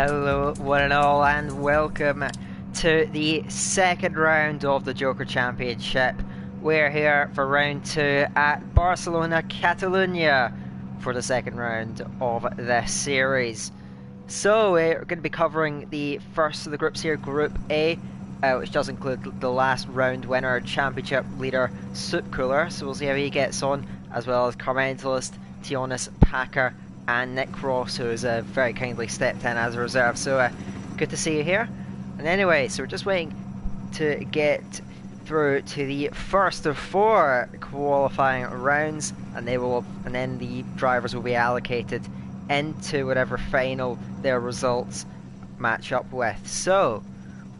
Hello one and all, and welcome to the second round of the JOKR Championship. We're here for round 2 at Barcelona, Catalonia for the second round of this series. So we're going to be covering the first of the groups here, Group A, which does include the last round winner, championship leader Soup Cooler. So we'll see how he gets on, as well as car mentalist Tionis, Packer and Nick Cross, who has very kindly stepped in as a reserve. So good to see you here. And anyway, so we're just waiting to get through to the first of 4 qualifying rounds, and then the drivers will be allocated into whatever final their results match up with. So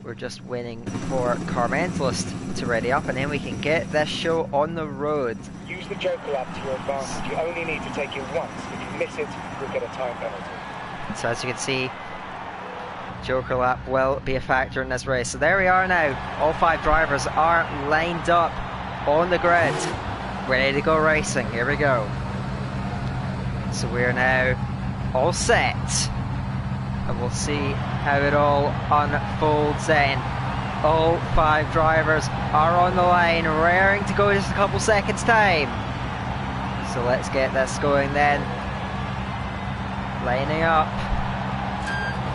we're just waiting for car mentalist to ready up, and then we can get this show on the road. Use the JOKR lap to your advantage. You only need to take it once. If you miss it, you'll get a time penalty. So as you can see, JOKR lap will be a factor in this race. So there we are now. All 5 drivers are lined up on the grid, ready to go racing. Here we go. So we're now all set, and we'll see how it all unfolds then. All 5 drivers are on the line, raring to go in just a couple seconds time. So let's get this going then. Lining up,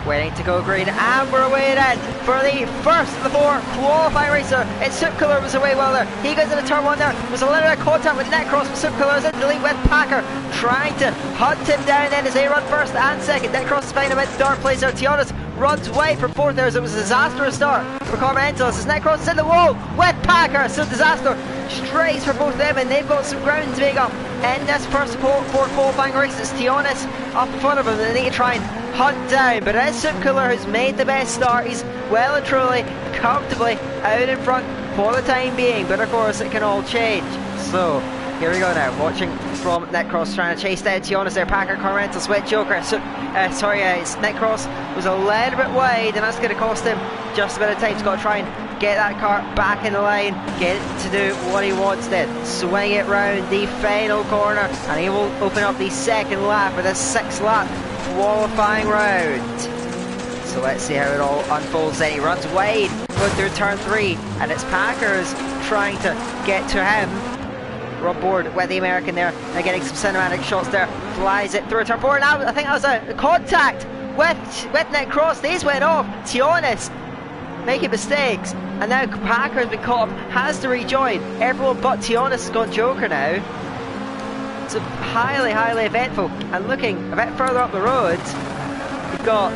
waiting to go green, and we're away then for the first of the 4 qualifying racer. It's Soup Cooler was away well there. He goes into turn 1 there. There's a little bit of contact with Nick Cross, but Soup Cooler is in the lead with Packer, trying to hunt him down then as they run first and second. Nick Cross is finding him at third place there. Tionis runs wide for 4th there, as it was a disastrous start for car mentalist as Nick Cross is in the wall with Packer. So disaster strays for both of them, and they've got some ground to make up in this first 4 qualifying races. Tionis up in front of him, and they need to try and hunt down, but it is Soup Cooler who's made the best start. He's well and truly comfortably out in front for the time being, but of course it can all change. So here we go now, watching from Nick Cross trying to chase down Tionis there. Packer, car mentalist with JOKR. It's Nick Cross was a little bit wide, and that's going to cost him just a bit of time. He's got to try and get that car back in the line, get it to do what he wants then. Swing it round the final corner, and he will open up the second lap with a 6 lap qualifying round. So let's see how it all unfolds then. He runs wide, going through turn 3, and it's Packers trying to get to him. We're on board with the American there, and getting some cinematic shots there. Flies it through turn 4. Now I think that was a contact with Nick Cross. These went off. Tionis making mistakes, and now Packer has been caught up, has to rejoin. Everyone but Tionis has got JOKR now. It's highly eventful. And looking a bit further up the road, you've got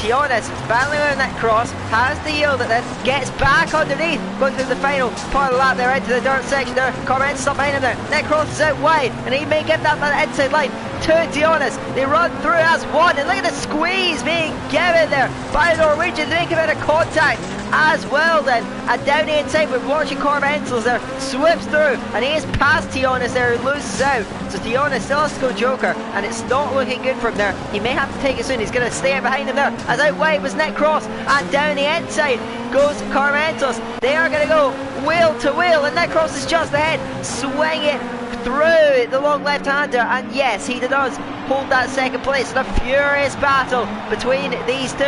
Tionis battling with Nick Cross, has to yield it then, gets back underneath, going through the final part of the lap there into the dirt section there. Corman's stuck behind him there. Nick Cross is out wide, and he may get that inside line to Tionis. They run through as one, and look at the squeeze being given there by the Norwegian. They make a bit of contact as well then, and down the inside we're watching car mentalist there, swips through, and he is past Tionis there, who loses out. So Tionis still has to go JOKR, and it's not looking good for him there. He may have to take it soon. He's going to stay out behind him there, as out wide was Nick Cross, and down the inside goes car mentalist. They are going to go wheel to wheel, and Nick Cross is just ahead. Swing it through the long left-hander, and yes, he does hold that second place in a furious battle between these 2.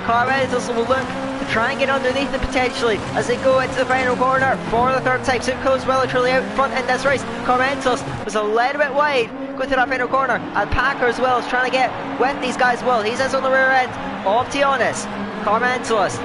Car mentalist will look to try and get underneath them potentially as they go into the final corner for the 3rd time. Soup Cooler's well and truly out in front in this race. Car mentalist was a little bit wide going through that final corner, and Packer as well is trying to get with these guys well. He's on the rear end of Tionis. Car mentalist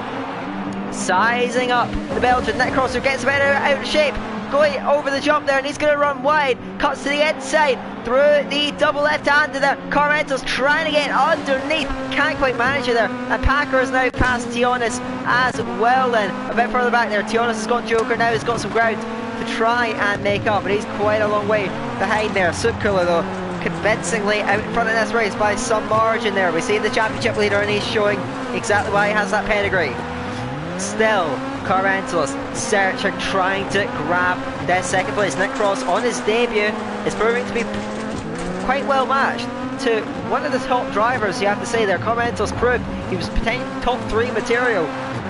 sizing up the Belgian. Nick Cross, who gets a bit out of shape, going over the jump there, and he's going to run wide, cuts to the inside through the double left-hander there. Car mentalist trying to get underneath, can't quite manage it there, and Packer is now past Tionis as well then. A bit further back there, Tionis has got JOKR now, he's got some ground to try and make up, but he's quite a long way behind there. Soup Cooler though, convincingly out in front of this race by some margin there. We see the championship leader, and he's showing exactly why he has that pedigree. Still, car mentalist searching, trying to grab that second place. Nick Cross on his debut is proving to be quite well matched to one of the top drivers, you have to say there. Car mentalist proved he was potentially top 3 material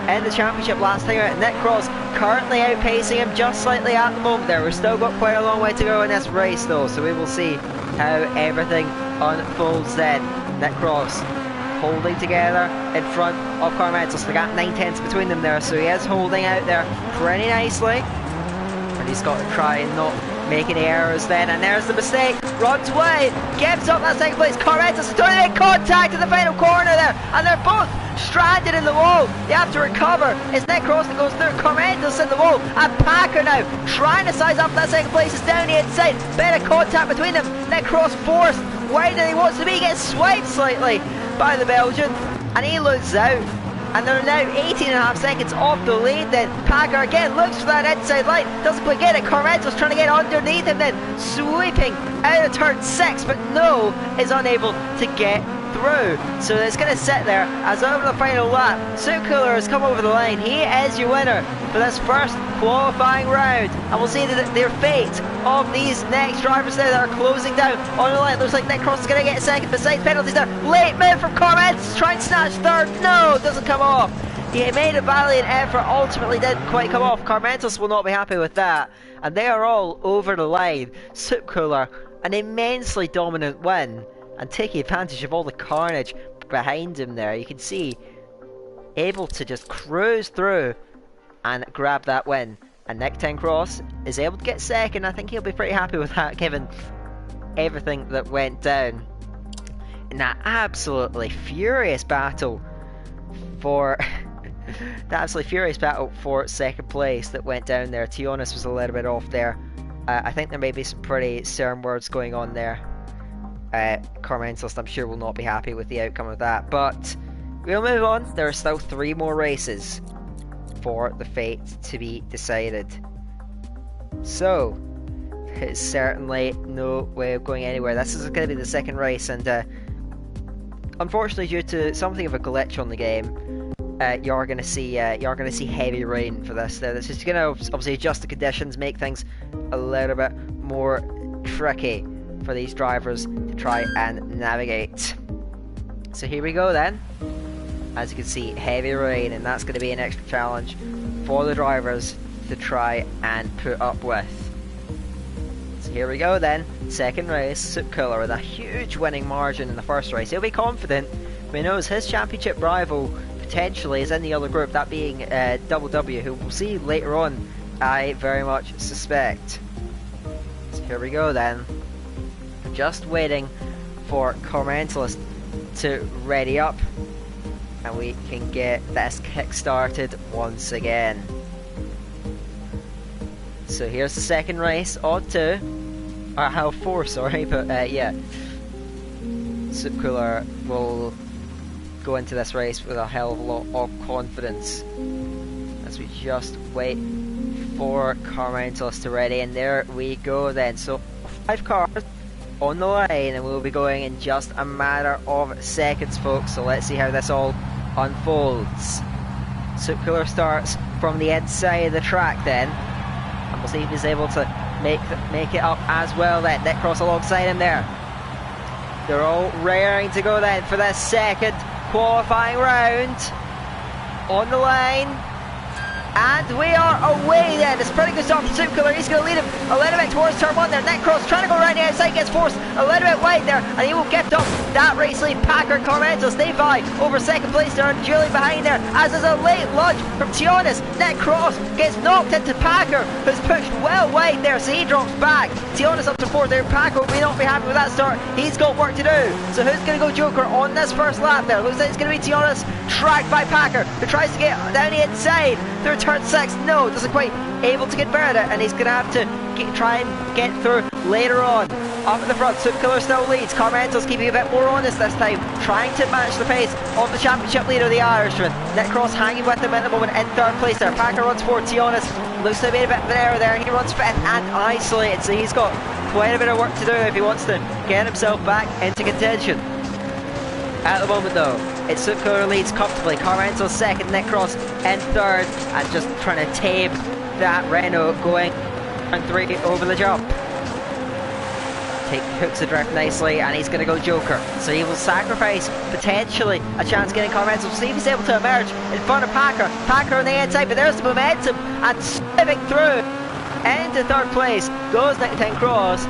in the championship last time out. Nick Cross currently outpacing him just slightly at the moment there. We've still got quite a long way to go in this race though, so we will see how everything unfolds then. Nick Cross holding together in front of Carmentos. They got 9/10 between them there, so he is holding out there pretty nicely. And he's got to try and not make any errors then, and there's the mistake. Runs away, gives up that second place. Carmentos is trying to make contact in the final corner there, and they're both stranded in the wall. They have to recover. It's Necros that goes through. Carmentos in the wall, and Packer now trying to size up that second place. It's down the inside. Bit of contact between them. Necros forced wider than he wants to be. Gets swiped slightly by the Belgian, and he loses out. And they're now 18.5 seconds off the lead then. Packer again looks for that inside line, doesn't quite get it. Carmentos trying to get underneath him then, sweeping out of turn 6, but no, is unable to get through. So it's going to sit there as over the final lap. Suitcooler has come over the line. He is your winner for this first qualifying round. And we'll see their fate of these next drivers there that are closing down on the line. Looks like Nick Cross is going to get second besides penalties there. Late move from Carmentos, trying to snatch third. No, doesn't come off. He made a valiant effort, ultimately didn't quite come off. Carmentos will not be happy with that. And they are all over the line. Suitcooler, an immensely dominant win, and taking advantage of all the carnage behind him there. You can see, able to just cruise through and grab that win. And Nick Cross is able to get second. I think he'll be pretty happy with that, given everything that went down in that absolutely furious battle for second place that went down there. Tionis was a little bit off there. I think there may be some pretty stern words going on there. Carmentos, I'm sure, will not be happy with the outcome of that, but we'll move on. There are still 3 more races for the fate to be decided, so there's certainly no way of going anywhere. This is going to be the second race, and unfortunately, due to something of a glitch on the game, you're going to see heavy rain for this. This is going to obviously adjust the conditions, make things a little bit more tricky for these drivers to try and navigate. So here we go then. As you can see, heavy rain, and that's going to be an extra challenge for the drivers to try and put up with. So here we go then. Second race, Suitcooler with a huge winning margin in the first race. He'll be confident. He knows his championship rival potentially is in the other group, that being Double W, who we'll see later on, I very much suspect. So here we go then. Just waiting for Carmentos to ready up, and we can get this kick started once again. So here's the second race, odd 2, or how 4, sorry, but yeah. Suitcooler will go into this race with a hell of a lot of confidence as we just wait for Carmentos to ready, and there we go then. So 5 cars on the line, and we'll be going in just a matter of seconds, folks, so let's see how this all unfolds. Suitcooler starts from the inside of the track then, and we'll see if he's able to make it up as well then. Nick Cross alongside him there. They're all raring to go then for this second qualifying round. On the line, and we are away then. It's a pretty good start from Suitcooler. He's going to lead him a little bit towards turn 1 there. Nick Cross trying to go around the outside, gets forced a little bit wide there, and he will gift up that race lead. Packer and Carmentos, they vie over second place there, and Julie behind there, as is a late lunge from Tionis. Nick Cross gets knocked into Packer, who's pushed well wide there, so he drops back. Tionis up to 4th there. Packer may not be happy with that start. He's got work to do. So who's going to go Joker on this first lap there? Looks like it's going to be Tionis, tracked by Packer, who tries to get down the inside through turn 6. No, doesn't quite able to convert it, and he's going to have to try and get through later on. Up at the front, Suitcooler still leads. Carmentos keeping a bit more honest this time, trying to match the pace of the championship leader, the Irishman. Nick Cross hanging with him at the moment in 3rd place there. Packer runs forward. Tionis looks to have made a bit of an error there. He runs 5th and isolated, so he's got quite a bit of work to do if he wants to get himself back into contention. At the moment though, it's Suitcooler leads comfortably. Carmentos 2nd, Nick Cross in 3rd, and just trying to tame that Renault going on 3 over the jump. Hooks the drift nicely, and he's going to go Joker, so he will sacrifice potentially a chance getting Carmentos. We'll see if he's able to emerge in front of Packer on the inside, but there's the momentum, and slipping through into 3rd place goes Nick Cross.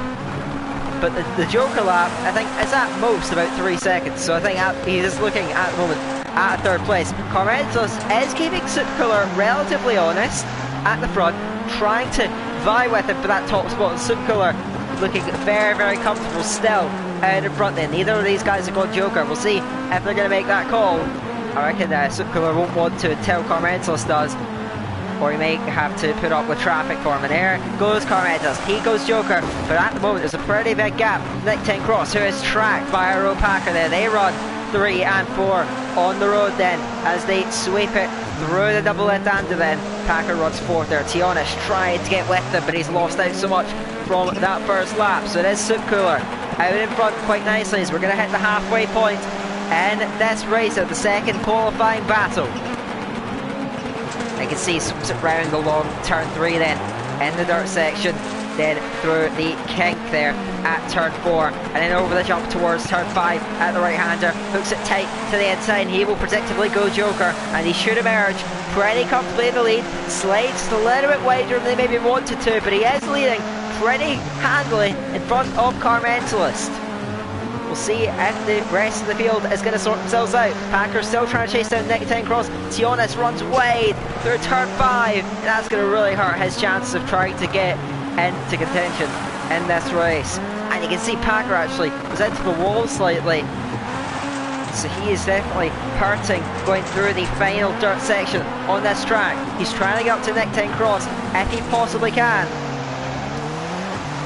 but the JOKR lap, I think, is at most about 3 seconds, so I think he is looking at the moment at third place. Carmentos is keeping Supercooler relatively honest at the front, trying to vie with him for that top spot. Supercooler looking very, very comfortable still out in front there. Neither of these guys have got JOKR. We'll see if they're going to make that call. I reckon Supercooler won't want to until Carmentos does, or he may have to put up with traffic for him. And there goes Carmentos. He goes JOKR, but at the moment there's a pretty big gap. Nick 10 Cross, who is tracked by a road Packer there. They run 3 and 4 on the road then as they sweep it through the double left-hander then. Packer runs 4th there. Tionis trying to get with them, but he's lost out so much from that first lap. So it is Supercooler out in front quite nicely as we're going to hit the halfway point in this race of the second qualifying battle. I can see swoops it round the long turn 3 then in the dirt section, then through the kink there at turn 4, and then over the jump towards turn 5 at the right hander, hooks it tight to the inside. He will predictably go JOKR, and he should emerge pretty comfortably in the lead. Slides just a little bit wider than they maybe wanted to, but he is leading pretty handily in front of Carmentalist. We'll see if the rest of the field is going to sort themselves out. Packer still trying to chase down Nick 10 Cross. Tionis runs wide through turn 5, and that's going to really hurt his chances of trying to get into contention in this race. And you can see Packer actually was into the wall slightly, so he is definitely hurting going through the final dirt section on this track. He's trying to get up to Nick 10 Cross if he possibly can.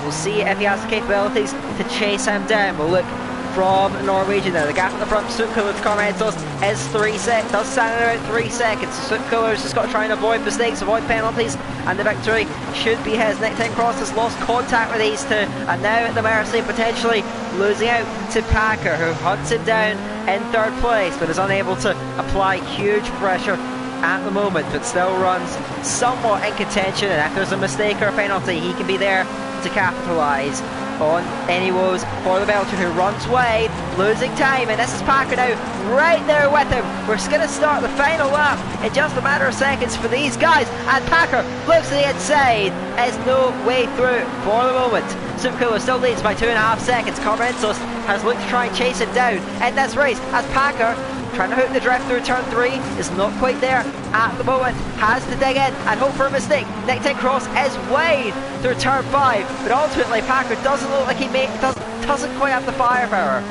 We'll see if he has the capabilities to chase him down. We'll look from Norwegian now. The gap at the front, Supercooler to Carmentos is 3 seconds. Does stand at about 3 seconds. Supercooler's just got to try and avoid mistakes, avoid penalties, and the victory should be his. Nick 10 Cross has lost contact with these two, and now at the mercy of potentially losing out to Packer, who hunts him down in 3rd place, but is unable to apply huge pressure at the moment, but still runs somewhat in contention, and if there's a mistake or a penalty, he can be there to capitalise on any woes for the Belgian, who runs wide, losing time, and this is Packer now right there with him. We're just going to start the final lap in just a matter of seconds for these guys, and Packer looks to the inside. There's no way through for the moment. Supercooler still leads by 2.5 seconds. Carmentos has looked to try and chase it down in this race as Packer trying to hook the drift through turn 3 is not quite there at the moment. Has to dig in and hope for a mistake. Nick 10 Cross is wide through turn 5, but ultimately Packer doesn't look like he doesn't quite have the firepower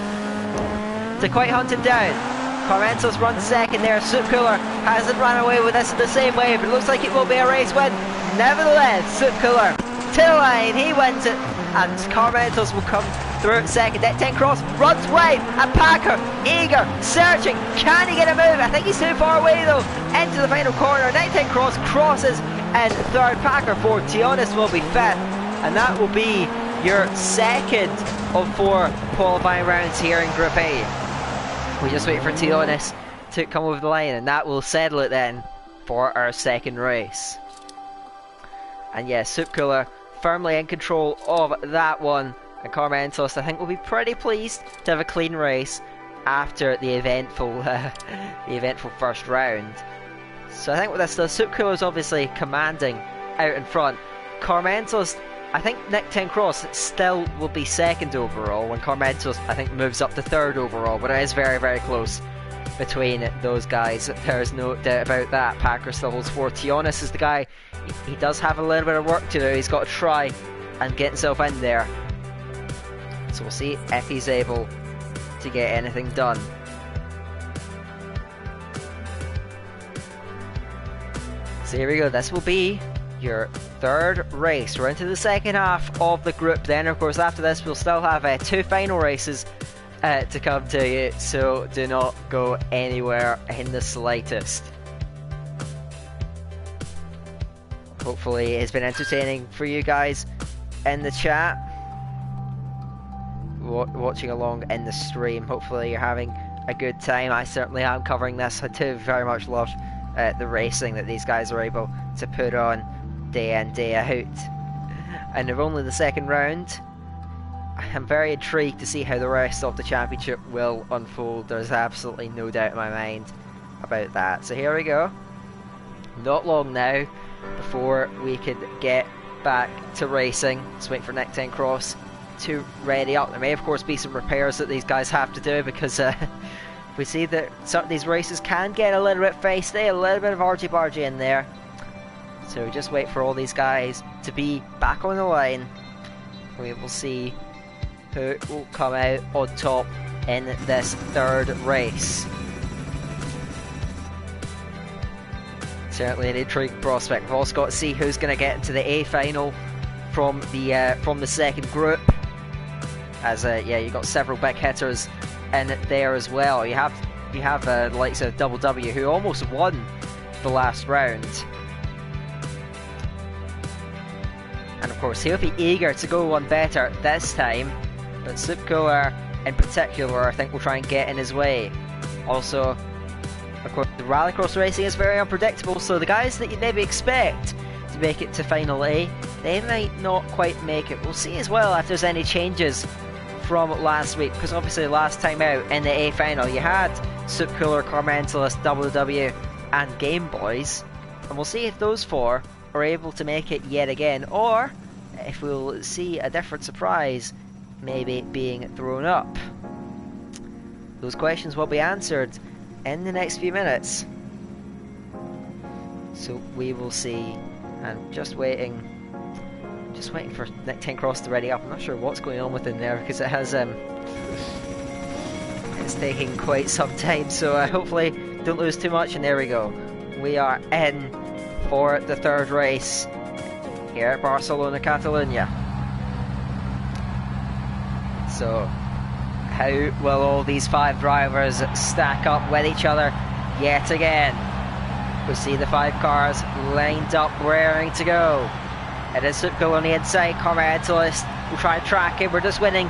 to quite hunt him down. Carmentos runs 2nd there. Supercooler hasn't run away with this in the same way, but it looks like it will be a race win. Nevertheless, Supercooler to the line, he wins it, and Carmentos will come through 2nd. Nick 10 Cross runs wide, and Packer eager, searching. Can he get a move? I think he's too far away though. Into the final corner. Nick 10 Cross crosses in 3rd. Packer 4th. Tionis will be 5th, and that will be your 2nd of 4 qualifying rounds here in Group A. We just wait for Tionis to come over the line, and that will settle it then for our 2nd race. And yes, Supercooler firmly in control of that one, and Carmentos I think will be pretty pleased to have a clean race after the eventful first round. So I think what this does, Supercooler is obviously commanding out in front. Carmentos, I think Nick 10 Cross still will be 2nd overall, when Carmentos I think moves up to 3rd overall, but it is very, very close between those guys. There's no doubt about that. Packer still holds 4th. Tionis is the guy, he does have a little bit of work to do. He's got to try and get himself in there. So we'll see if he's able to get anything done. So here we go. This will be your 3rd race. We're into the 2nd half of the group then. Of course, after this we'll still have 2 final races to come to you, so do not go anywhere in the slightest. Hopefully it's been entertaining for you guys in the chat, watching along in the stream. Hopefully you're having a good time. I certainly am covering this. I do very much love the racing that these guys are able to put on day in, day out. And they're only the 2nd round. I'm very intrigued to see how the rest of the championship will unfold. There's absolutely no doubt in my mind about that. So here we go. Not long now before we can get back to racing. Let's wait for Nick 10 Cross to ready up. There may of course be some repairs that these guys have to do, because we see that some of these races can get a little bit feisty, a little bit of argy-bargy in there. So just wait for all these guys to be back on the line. We will see who will come out on top in this third race. Certainly an intriguing prospect. We've also got to see who's going to get into the A final from the second group. As yeah, you got several big hitters in there as well. You have the likes of Double W, who almost won the last round, and of course he'll be eager to go one better this time. But JOKR in particular, I think, will try and get in his way. Also, of course, the rallycross racing is very unpredictable, so the guys that you maybe expect to make it to Final A, they might not quite make it. We'll see as well if there's any changes from last week, because obviously last time out in the A final you had JOKR, Car Mentalist, WW and Game Boys, and we'll see if those four are able to make it yet again, or if we'll see a different surprise maybe being thrown up. Those questions will be answered in the next few minutes, so we will see. And just waiting for Nick Tencross to ready up. I'm not sure what's going on with him there, because it has it's taking quite some time, so hopefully don't lose too much. And there we go, we are in for the third race here at Barcelona, Catalonia. So how will all these 5 drivers stack up with each other yet again? We see the 5 cars lined up, raring to go. It is JOKR on the inside. Car Mentalist will try and track him. We're just waiting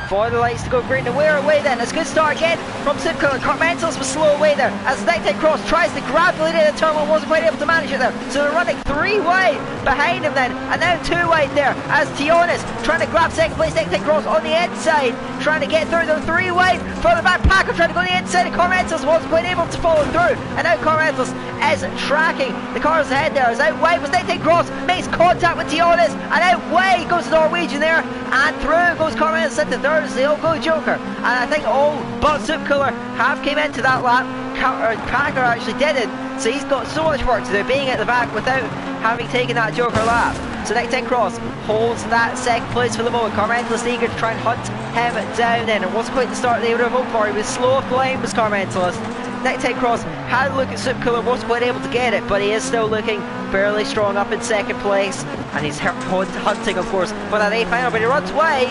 for the lights to go green, and we're away then. It's a good start again from JOKR. Car Mentalist was slow away there as Nick Tencross tries to grab the lead in the turn one, wasn't quite able to manage it there. So they're running 3 wide behind him then, and now 2 wide there as Tionis trying to grab second place. Nick Tencross on the inside, trying to get through. They're 3 wide. Further back, Packer trying to go on the inside, and Car Mentalist wasn't quite able to follow through. And now Car Mentalist is tracking the cars ahead there. As out wide was Nick Tencross, makes contact with Tionis, and out wide goes the Norwegian there, and through goes Car Mentalist into third as they all go JOKR. And I think all but JOKR have came into that lap. Packer actually didn't, so he's got so much work to do being at the back without having taken that JOKR lap. So Nick Tencross holds that second place for the moment. Car Mentalist eager to try and hunt him down then. It wasn't quite the start they would have hoped for. He was slow off the line, was Car Mentalist. Nick Tencross had a look at JOKR, wasn't quite able to get it, but he is still looking fairly strong up in second place, and he's hunting of course for that A final, but he runs wide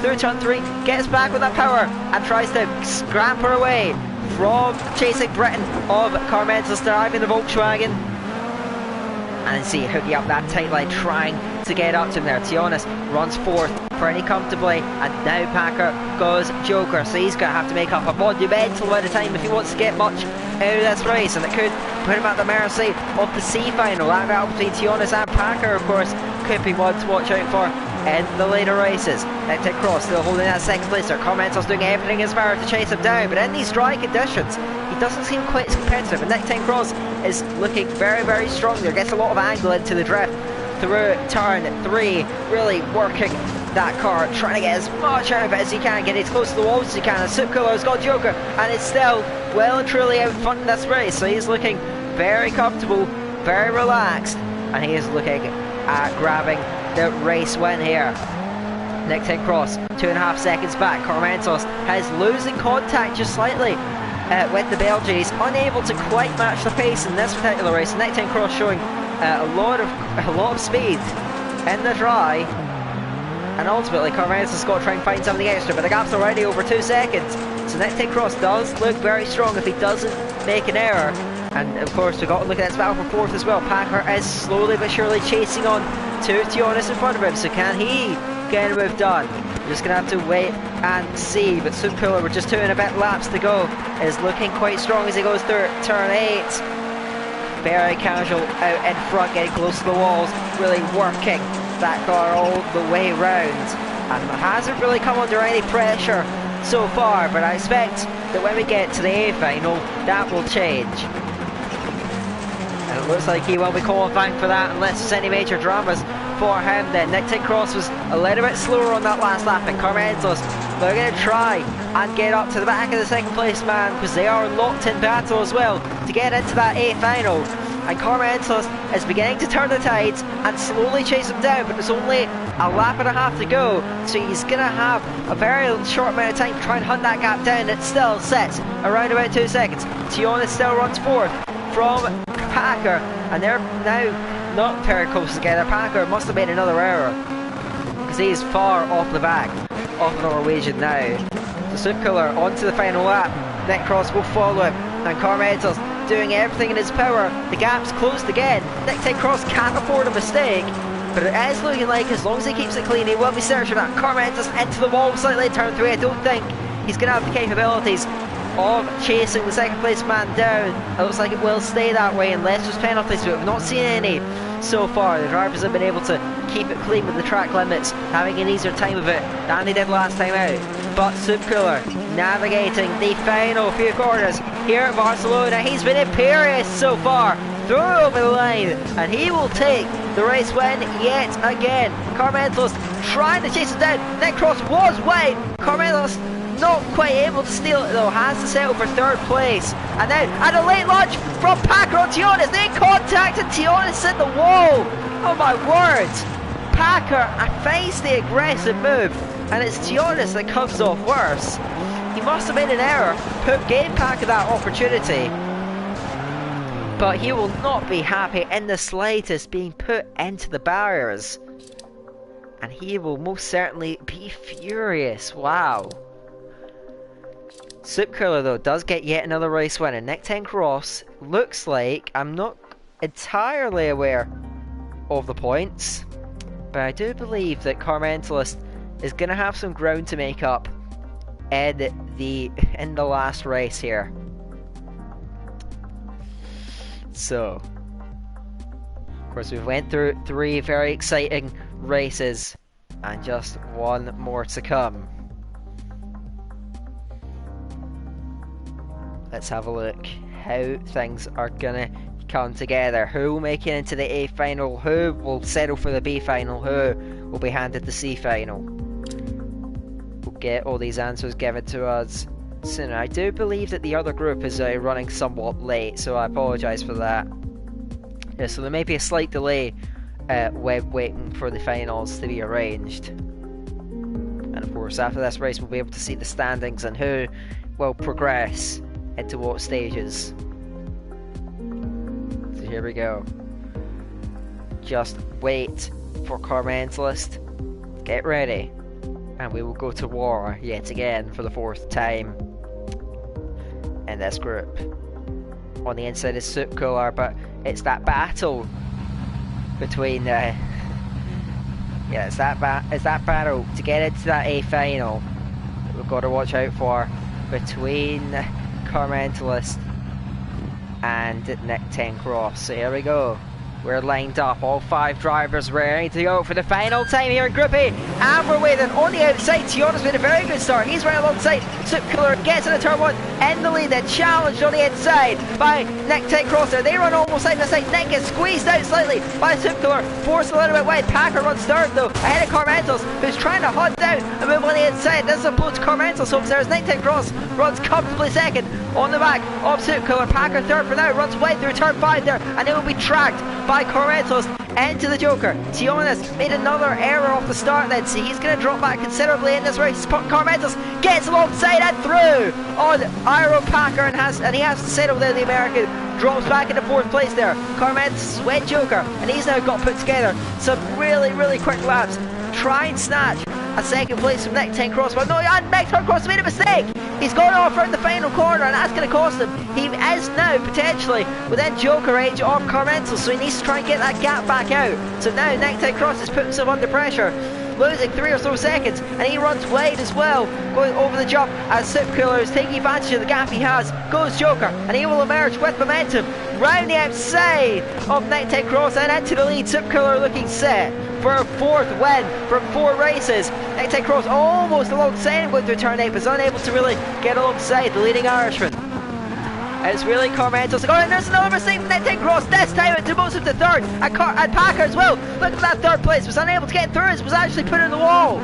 through turn 3, gets back with that power and tries to scamper away from chasing Britain of Car Mentalist driving the Volkswagen. And see, hooking up that tight line, trying to get up to him there. Tionis runs 4th pretty comfortably, and now Packer goes JOKR, so he's going to have to make up a monumental amount of time if he wants to get much out of this race, and it could put him at the mercy of the C final. That battle between Tionis and Packer, of course, could be one to watch out for in the later races. Nick Tencross still holding that second place there. Car Mentalist doing everything in his power to chase him down, but in these dry conditions he doesn't seem quite as competitive, and Nick Tencross is looking very, very strong there. Gets a lot of angle into the drift through turn 3, really working that car, trying to get as much out of it as he can, get as close to the walls as he can. And JOKR's got JOKR, and it's still well and truly out front in this race, so he's looking very comfortable, very relaxed, and he is looking at grabbing the race win here. Nick Tencross 2.5 seconds back. Car Mentalist is losing contact just slightly with the Belgian. He's unable to quite match the pace in this particular race. Nick Tencross showing a lot of speed in the dry, and ultimately Car Mentalist's got to try and find something extra, but the gap's already over 2 seconds, so Nick Tencross does look very strong if he doesn't make an error. And of course we've got to look at this battle for 4th as well. Packer is slowly but surely chasing on to Tionis in front of him, so can he get a move done? We're just going to have to wait and see, but JOKR, with just 2 and a bit laps to go, is looking quite strong as he goes through turn 8. Very casual out in front, getting close to the walls, really working that car all the way round, and hasn't really come under any pressure so far, but I expect that when we get to the A final that will change. And it looks like he will be qualifying for that unless there's any major dramas for him then. Nick Cross was a little bit slower on that last lap, and Carmentos, they're going to try and get up to the back of the second place man, because they are locked in battle as well to get into that 8th final. And Carmentos is beginning to turn the tides and slowly chase him down, but there's only a lap and a half to go, so he's going to have a very short amount of time to try and hunt that gap down. It still sits around about 2 seconds. Tionis still runs fourth from Packer, and they're now not very close together. Packer must have made another error, because he's far off the back of the Norwegian now. So Supercooler onto the final lap. Nick Cross will follow him, and Carmentos doing everything in his power. The gap's closed again. Nick Cross can't afford a mistake, but it is looking like as long as he keeps it clean, he will be searching that. Carmentos into the wall slightly in turn 3. I don't think he's going to have the capabilities of chasing the second place man down. It looks like it will stay that way unless there's penalties, but we've not seen any so far. The drivers have been able to keep it clean with the track limits, having an easier time of it than they did last time out. But Supercooler navigating the final few corners here at Barcelona. He's been imperious so far, through over the line, and he will take the race win yet again. Carmentos trying to chase him down. Nick Cross was wide. Carmentos not quite able to steal it though, has to settle for 3rd place. And now, and a late launch from Packer on Tionis. They contacted Tionis at the wall. Oh my word. Packer faced the aggressive move, and it's Tionis that comes off worse. He must have made an error, gave Packer that opportunity, but he will not be happy in the slightest being put into the barriers, and he will most certainly be furious. Wow. Supercooler though does get yet another race win, and Nick Cross looks like, I'm not entirely aware of the points, but I do believe that Carmentalist is going to have some ground to make up in the last race here. So, of course, we've went through 3 very exciting races, and just one more to come. Let's have a look how things are gonna come together. Who will make it into the A final? Who will settle for the B final? Who will be handed the C final? We'll get all these answers given to us soon. I do believe that the other group is running somewhat late, so I apologise for that. Yeah, so there may be a slight delay when waiting for the finals to be arranged. And of course, after this race, we'll be able to see the standings and who will progress into what stages. So here we go. Just wait for Carmentalist. Get ready. And we will go to war yet again for the 4th time in this group. On the inside is Supercooler, but it's that battle between it's that battle to get into that A final that we've got to watch out for between Carmentalist and Nick Cross. So here we go. We're lined up, all 5 drivers ready to go for the final time here in Group A. And we're waiting on the outside. Tionis made a very good start. He's right alongside. Supercooler gets into turn 1 in the lead, then challenged on the inside by Nick Cross there. They run almost side by side. Nick gets squeezed out slightly by Supercooler, forced a little bit wide. Packer runs 3rd though, ahead of Carmentos, who's trying to hunt down and move on the inside. This is a blow to Carmentos over there as Nick Cross runs comfortably 2nd on the back of Supercooler. Packer 3rd for now, runs wide through turn 5 there, and it will be tracked by Carmentos into the JOKR. Tionis made another error off the start then, so he's going to drop back considerably in this race. Carmentos gets alongside and through on Iron Packer, and he has to settle there. The American drops back into 4th place there. Carmentos went JOKR, and he's now got put together some really quick laps. Try and snatch a 2nd place from Nick Cross, but no, and Nick Cross made a mistake. He's gone off around the final corner, and that's going to cost him. He is now potentially within JOKR age of Carmentos, so he needs to try and get that gap back out. So now Nick Cross has put himself under pressure, losing 3 or so seconds, and he runs wide as well, going over the jump as Supercooler is taking advantage of the gap he has. Goes JOKR, and he will emerge with momentum round the outside of Nick Cross and into the lead. Supercooler looking set for a 4th win from 4 races. Nick Cross almost alongside him going through turn 8, but is unable to really get alongside the leading Irishman. It's really Carmentos to go, and there's another mistake from that cross. This time it demotes him to third, and Packer as well. Look at that third place, was unable to get through, it was actually put in the wall.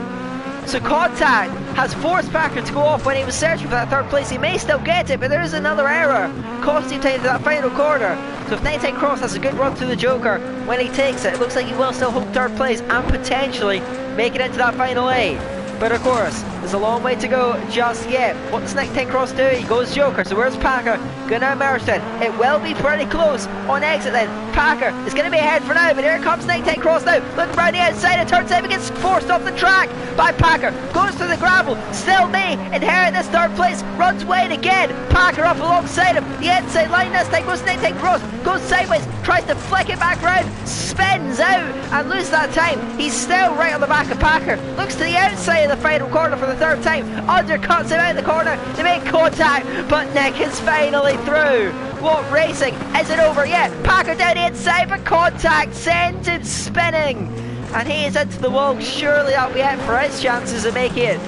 So contact has forced Packer to go off when he was searching for that third place. He may still get it, but there is another error costing him time to that final corner. So if 19 Cross has a good run through the Joker, when he takes it, it looks like he will still hold third place and potentially make it into that final 8. But of course, there's a long way to go just yet. What does 19 Cross do? He goes Joker, so where's Packer gonna emerge then? It will be pretty close on exit then. Packer is gonna be ahead for now, but here comes 19 Cross now. Looking around the outside, it turns out he gets forced off the track by Packer. Goes to the gravel, still may inherit this third place, runs wide again. Packer up alongside him. The inside line this time goes 19 Cross, goes sideways, tries to flick it back round, spins out and loses that time. He's still right on the back of Packer. Looks to the outside of the final corner for the third time, undercuts him out of the corner to make contact, but Nick is finally through. What racing? Is it over yet? Packer down the inside, but contact sends him spinning, and he is into the wall. Surely that'll be it for his chances of making it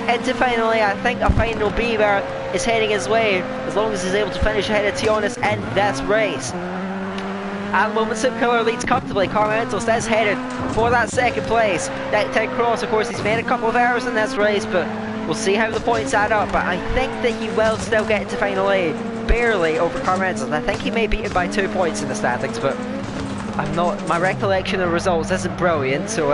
into finally. I think a final B bar is heading his way, as long as he's able to finish ahead of Tionis in this race. At the moment, Superkiller leads comfortably. Carmentos is headed for that second place. 19 Cross, of course, he's made a couple of errors in this race, but we'll see how the points add up. But I think that he will still get into final 8, barely over Carmentos. I think he may beat him by 2 points in the standings, but I'm not. My recollection of results isn't brilliant, so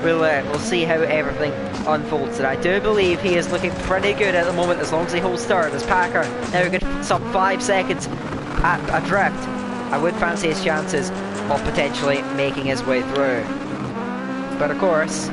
we'll see how everything unfolds. And I do believe he is looking pretty good at the moment, as long as he holds third. As Packer now good some 5 seconds adrift, I would fancy his chances of potentially making his way through. But of course,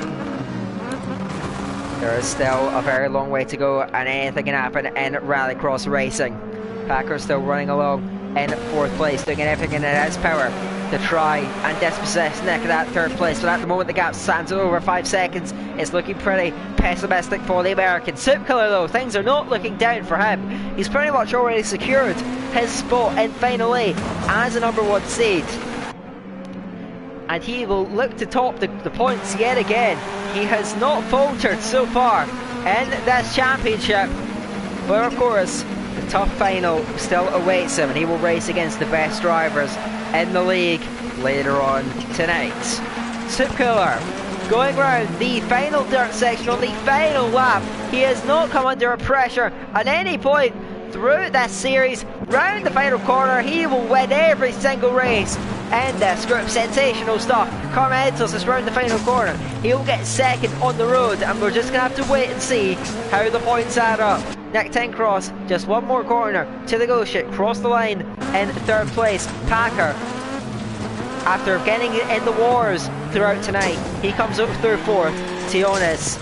there is still a very long way to go, and anything can happen in rallycross racing. Packer's still running along in 4th place, doing everything in his power to try and dispossess Nick of that 3rd place. But at the moment the gap stands at over 5 seconds. It's looking pretty pessimistic for the American. Superkiller though, things are not looking down for him. He's pretty much already secured his spot in final 8 as a number 1 seed, and he will look to top the points yet again. He has not faltered so far in this championship, but of course the tough final still awaits him, and he will race against the best drivers in the league later on tonight. Superkiller going round the final dirt section on the final lap. He has not come under pressure at any point throughout this series. Round the final corner, he will win every single race in this group. Sensational stuff. Carmentos is round the final corner. He'll get second on the road, and we're just going to have to wait and see how the points add up. Nick 10 Cross, just one more corner to the go. Cross the line in 3rd place. Packer, after getting in the wars throughout tonight, he comes up through 4th. Tionis,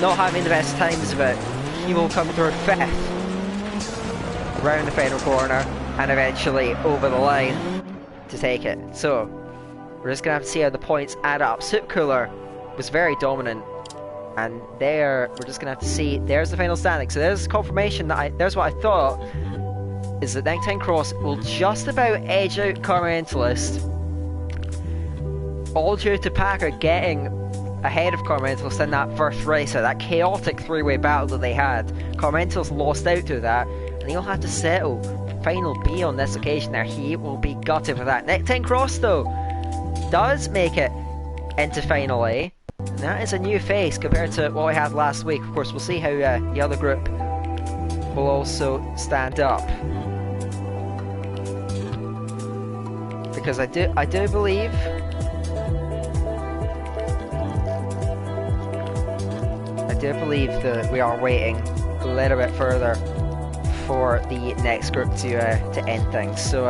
not having the best times of it, he will come through 5th. Round the final corner and eventually over the line to take it. So we're just gonna have to see how the points add up. Supercooler was very dominant, and there we're just gonna have to see. There's the final standing. So there's confirmation that there's what I thought, is that 19 Cross will just about edge out Carmentalist, all due to Packer getting ahead of Carmentalist in that first race, that chaotic 3-way battle that they had. Carmentalist lost out to that, and he'll have to settle final B on this occasion there. He will be gutted for that. Nick 10 Cross though does make it into final A. And that is a new face compared to what we had last week. Of course, we'll see how the other group will also stand up, because I do believe that we are waiting a little bit further for the next group to end things. So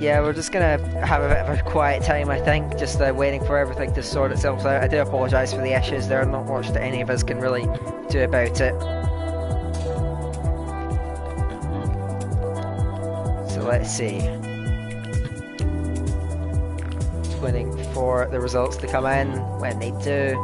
yeah, we're just gonna have a bit of a quiet time, I think, just waiting for everything to sort itself out. I do apologise for the issues. There are not much that any of us can really do about it. So let's see. Just waiting for the results to come in. When they do,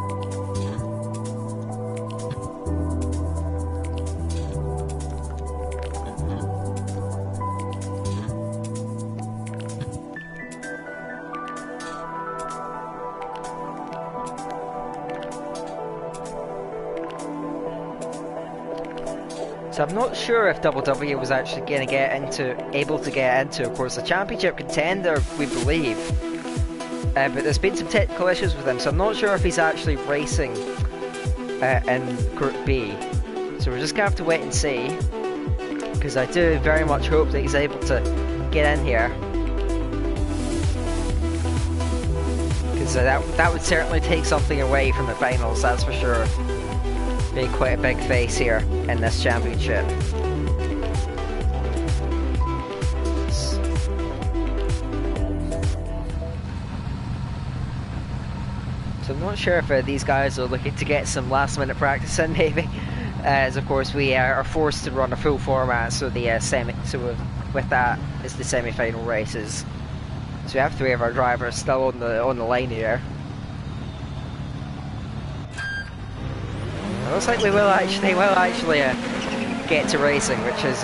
So I'm not sure if Double W was actually going to able to get into, of course, a championship contender, we believe. But there's been some technical issues with him, so I'm not sure if he's actually racing in Group B. So we're just going to have to wait and see, because I do very much hope that he's able to get in here. Because that would certainly take something away from the finals, that's for sure. Being quite a big face here in this championship. So I'm not sure if these guys are looking to get some last minute practice in, maybe. As of course we are forced to run a full format, so the with that is the semi-final races. So we have 3 of our drivers still on the line here. It looks like they will actually get to racing, which is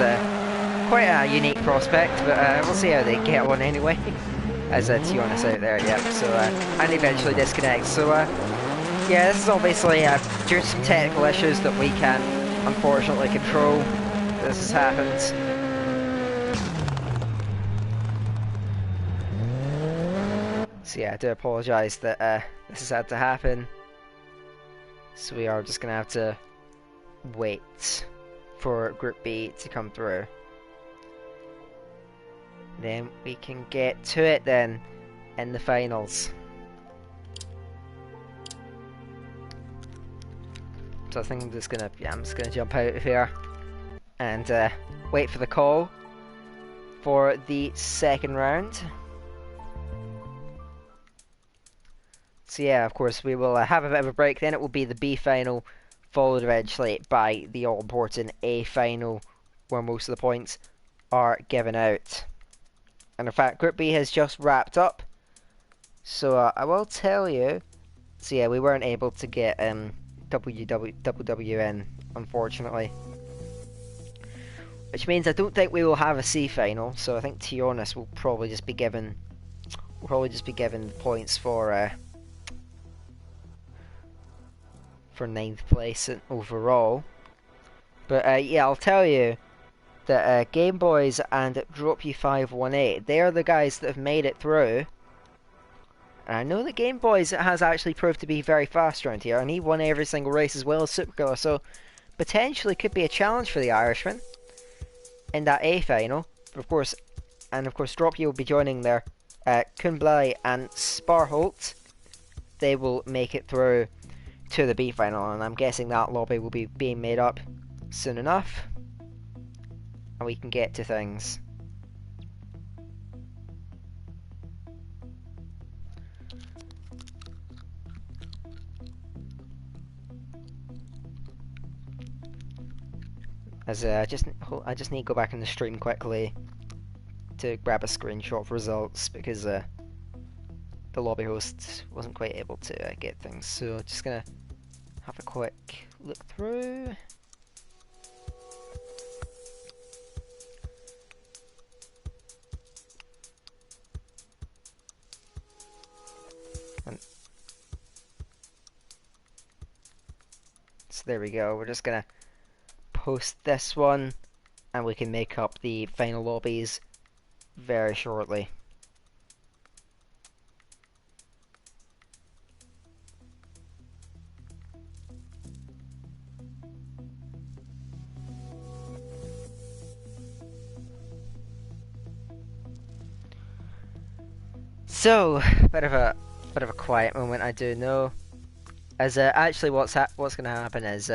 quite a unique prospect, but we'll see how they get on anyway. As Tiana's out there, yep. So and eventually disconnects. So yeah, this is obviously due to some technical issues that we can't unfortunately control. This has happened. So yeah, I do apologise that this has had to happen. So we are just going to have to wait for Group B to come through. Then we can get to it then in the finals. So I think I'm just going to jump out of here and wait for the call for the second round. So yeah, of course, we will have a bit of a break, then it will be the B final, followed eventually by the all-important A final, where most of the points are given out. And in fact, Group B has just wrapped up, so I will tell you, so yeah, we weren't able to get WW in, unfortunately. Which means I don't think we will have a C final, so I think Tionis will probably just be given, points for 9th place overall. But yeah, I'll tell you that Game Boys and Drop You 518, they are the guys that have made it through. And I know that Game Boys has actually proved to be very fast around here, and he won every single race as well as Superkiller, so potentially could be a challenge for the Irishman in that A final. Of course, Drop You will be joining there. Kuhnblei and Sparholt, they will make it through to the B final, and I'm guessing that lobby will be being made up soon enough, and we can get to things. As I just need to go back in the stream quickly to grab a screenshot of results, because the lobby host wasn't quite able to get things, so just gonna have a quick look through. And so there we go, we're just gonna post this one, and we can make up the final lobbies very shortly. So, bit of a quiet moment, I do know. As actually, what's going to happen is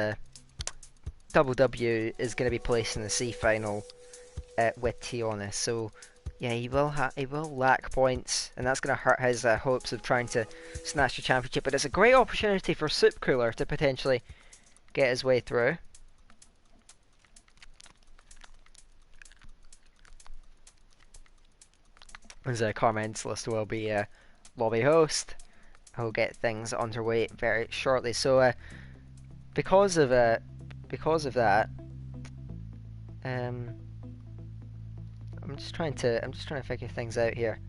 Double W is going to be placed in the C final with Tionis. So, yeah, he will lack points, and that's going to hurt his hopes of trying to snatch the championship. But it's a great opportunity for Supercooler to potentially get his way through. As Carmen's list will be lobby host. I will get things underway very shortly. So because of that, I'm just trying to figure things out here.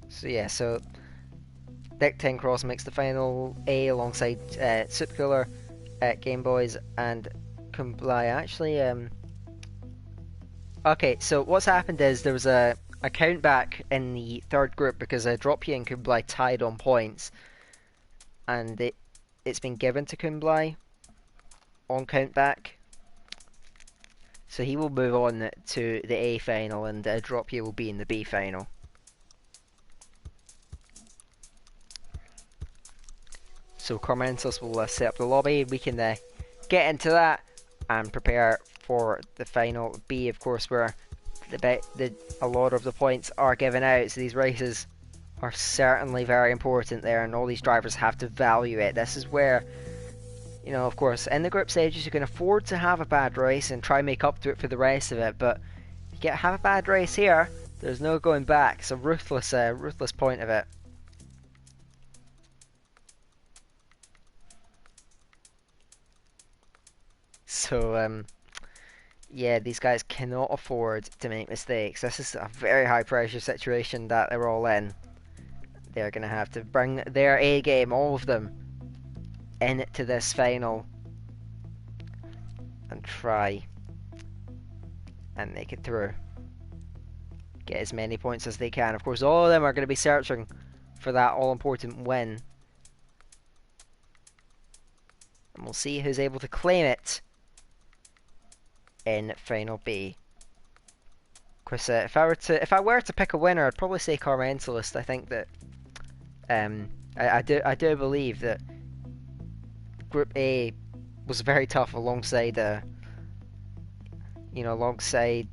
So yeah, so Deck 10 Cross makes the final A alongside Supercooler, Game Boys, and Kublai. Actually, okay, so what's happened is there was a count back in the third group because DiRT and Kublai tied on points, and it's been given to Kublai on count back. So he will move on to the A final, and DiRT will be in the B final. So Carmentos will set up the lobby. We can get into that and prepare for the final B, of course, where a lot of the points are given out. So these races are certainly very important there, and all these drivers have to value it. This is where, you know, of course, in the group stages you can afford to have a bad race and try and make up to it for the rest of it, but you have a bad race here, there's no going back. It's a ruthless point of it. So, yeah, these guys cannot afford to make mistakes. This is a very high pressure situation that they're all in. They're going to have to bring their A game, all of them, into this final and try and make it through. Get as many points as they can. Of course, all of them are going to be searching for that all-important win. And we'll see who's able to claim it in final B. Of course, if I were to pick a winner, I'd probably say Carmentalist. I think that I do believe that Group A was very tough alongside alongside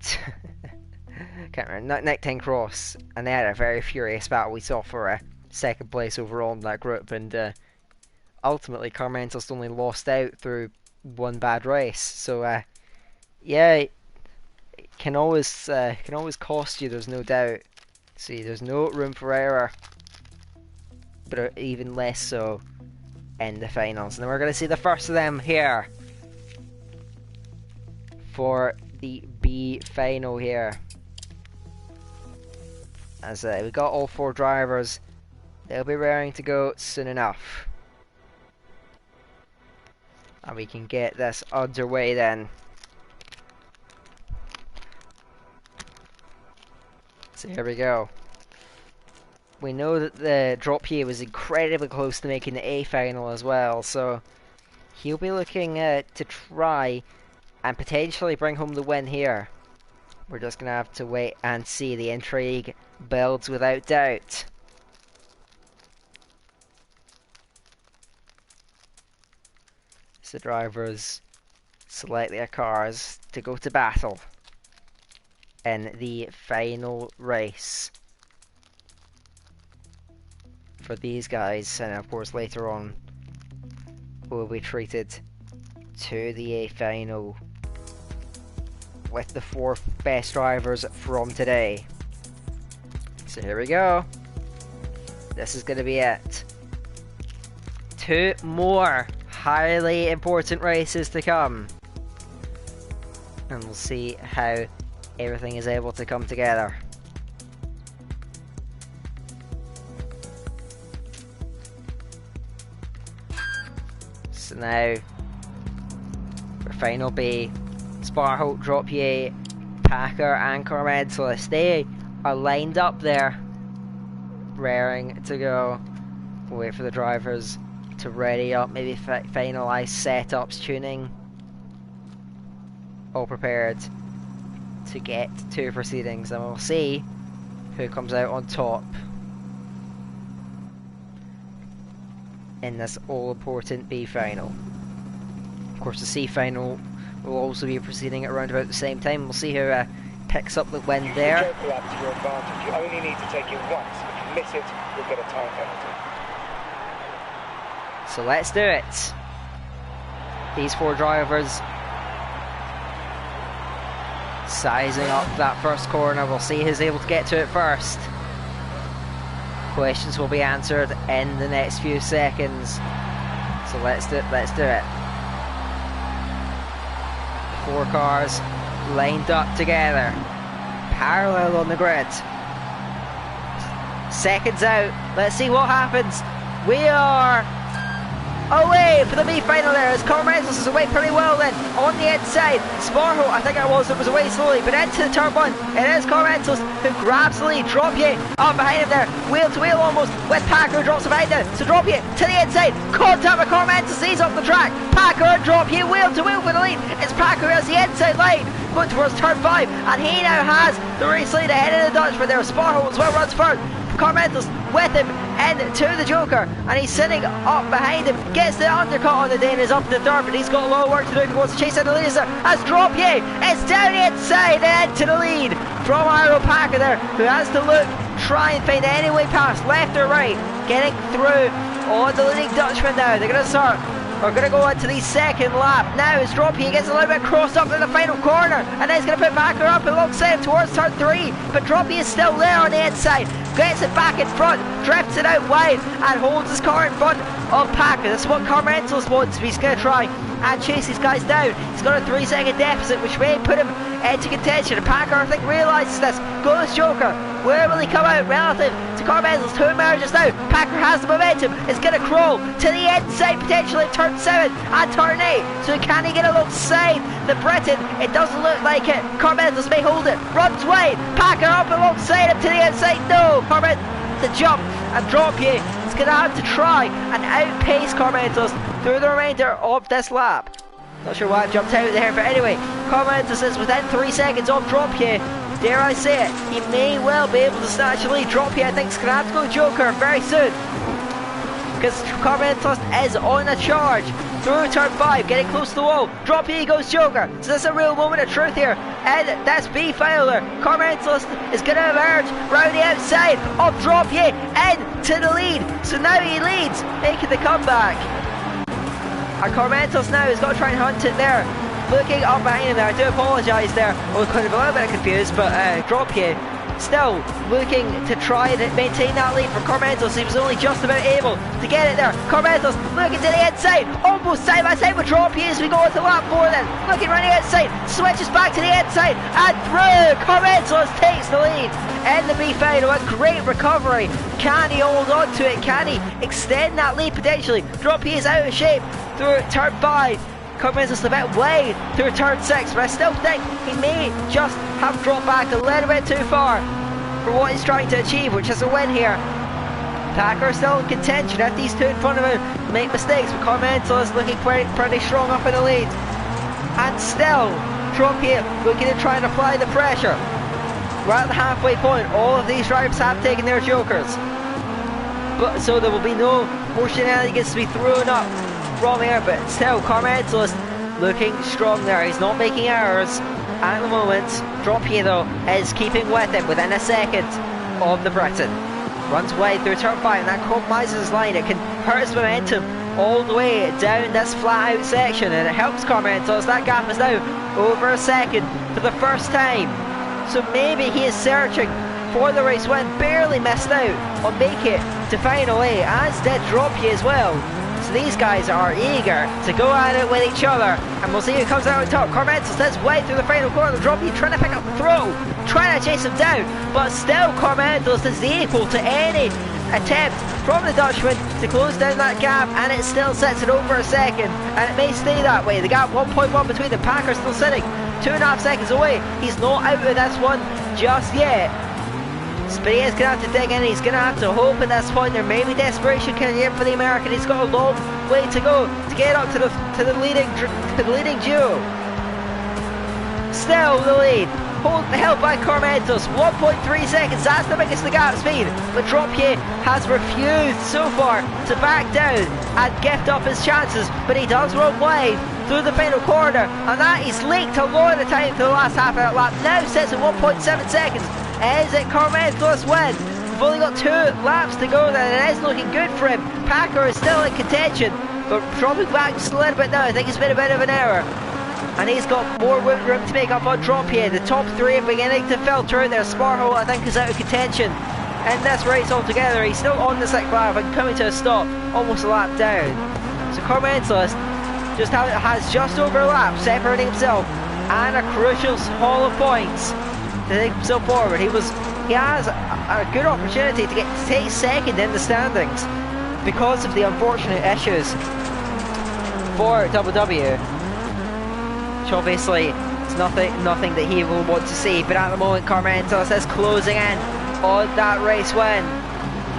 can't remember, Neck 10 Cross, and they had a very furious battle. We saw for a second place overall in that group, and ultimately Carmentalist only lost out through one bad race. So yeah, it can always cost you. There's no doubt. See, there's no room for error, but even less so in the finals. And then we're going to see the first of them here for the B final here. As we got all four drivers, they'll be raring to go soon enough, and we can get this underway then. So here we go. We know that the DiRT was incredibly close to making the A final as well, so he'll be looking to try and potentially bring home the win here. We're just going to have to wait and see. The intrigue builds without doubt. So drivers select their cars to go to battle in the final race for these guys, and of course later on will be treated to the A final with the four best drivers from today. So here we go. This is going to be it. 2 more highly important races to come, and we'll see how everything is able to come together. So now for final B, Sparholt, DiRT, Packer and Carmentalist, they are lined up there, raring to go. We'll wait for the drivers to ready up, maybe finalise setups, tuning, all prepared to get to proceedings, and we'll see who comes out on top in this all-important B final. Of course, the C final will also be proceeding at around about the same time. We'll see who picks up the win there. Use the JOKR to your advantage. You only need to take it once. If you miss it, you'll get a time penalty. So let's do it. These 4 drivers sizing up that first corner. We'll see who's able to get to it first. Questions will be answered in the next few seconds. So let's do it. 4 cars lined up together, parallel on the grid. Seconds out. Let's see what happens. We are away for the B-final there, as Carmentos is away pretty well then, on the inside. Sparho, I think it was away slowly, but into the turn one, it is Carmentos who grabs the lead. Droppier up behind him there, wheel to wheel almost, with Packer who drops behind him. So Droppier to the inside, contact with Carmentos, he's off the track. Packer and Droppier wheel to wheel for the lead. It's Packer who has the inside line, going towards turn 5, and he now has the race lead ahead of the Dutchman there. Sparho as well runs first. Carmentos with him into the JOKR, and he's sitting up behind him, gets the undercut on the Dane, is up the third, but he's got a lot of work to do if he wants to chase out the lead. As Droppier is down the inside and into the lead from Iro Packer there, who has to look, try and find any way past, left or right, getting through on the leading Dutchman now. They're going to start, we're going to go on to the second lap now as Droppier gets a little bit crossed up in the final corner, and then he's going to put Packer up alongside him towards turn 3, but Droppier is still there on the inside, gets it back in front, drifts it out wide, and holds his car in front of Packer. That's what Carmentos wants. He's going to try and chase these guys down. He's got a 3-second deficit, which may put him into contention. And Packer, I think, realises this. Goes JOKR. Where will he come out relative to Carmentos? 2 emerges now. Packer has the momentum. It's going to crawl to the inside, potentially turn 7 and turn 8. So can he get alongside the Briton? It doesn't look like it. Carmentos may hold it. Runs wide. Packer up alongside him to the inside. No, Carmentos to jump and Droppier is going to have to try and outpace Carmentos through the remainder of this lap. Not sure why I've jumped out there, but anyway, Carmentos is within 3 seconds of Droppier. Dare I say it, he may well be able to snatch the lead. Droppier, I think, is going to have to go JOKR very soon, because Carmentos is on a charge through turn 5, getting close to the wall. Droppier goes JOKR. So this is a real moment of truth here, and that's B-final there. Carmentos is going to emerge round the outside of Droppier into the lead. So now he leads, making the comeback. And Carmentos now has got to try and hunt it there. Looking up behind him there, I do apologise there. I was kind of a little bit confused, but Droppier still looking to try and maintain that lead from Carmentos. He was only just about able to get it there. Carmentos looking to the inside, almost side by side with Droppier as we go into lap 4 then. Looking right outside, switches back to the inside and through. Carmentos takes the lead in the B-final. A great recovery. Can he hold on to it? Can he extend that lead potentially? Droppier is out of shape through turn 5. Carmentos a bit wide through turn 6, but I still think he may just have dropped back a little bit too far for what he's trying to achieve, which is a win here. Packer still in contention if these two in front of him make mistakes, but Carmentos looking pretty strong up in the lead. And still, Droppier looking to try and apply the pressure. We're at the halfway point. All of these drivers have taken their JOKRs, but so there will be no more shenanigans to be thrown up from here, but still Carmentos looking strong there. He's not making errors at the moment. Droppier though is keeping with him within a second of the Briton. Runs wide through turn 5, and that compromises his line. It can hurt his momentum all the way down this flat out section, and it helps Carmentos. That gap is now over a second for the first time, so maybe he is searching for the race win. Barely missed out on make it to final 8, as did Droppier as well. So these guys are eager to go at it with each other, and we'll see who comes out on top. Carmentos does way through the final corner. Droppier trying to pick up the throw, trying to chase him down, but still Carmentos is equal to any attempt from the Dutchman to close down that gap, and it still sits at over a second, and it may stay that way. The gap 1.1 between the Packers still sitting 2.5 seconds away. He's not out of this one just yet. But he is going to have to dig in. He's going to have to hope at this point there may be desperation coming in for the American. He's got a long way to go to get up to the leading duo. Still the lead, held by Carmentos, 1.3 seconds. That's the biggest the gap speed. But Droppier has refused so far to back down and gift up his chances. But he does run wide through the final corner, and that he's leaked a lot of time to the last half of that lap. Now sits at 1.7 seconds. Is it Carmentos' win? We've only got 2 laps to go then, and it is looking good for him. Packer is still in contention, but dropping back just a little bit now. I think it's been a bit of an error, and he's got more room to make up on Droppier. The top 3 are beginning to filter out there. Sparho, I think, is out of contention in this race altogether. He's still on the 6th lap and coming to a stop, almost a lap down. So Carmentos just has just over a lap separating himself and a crucial haul of points to take himself forward. He has a good opportunity to take 2nd in the standings because of the unfortunate issues for WW, which obviously is nothing that he will want to see, but at the moment Carmentos is closing in on that race win.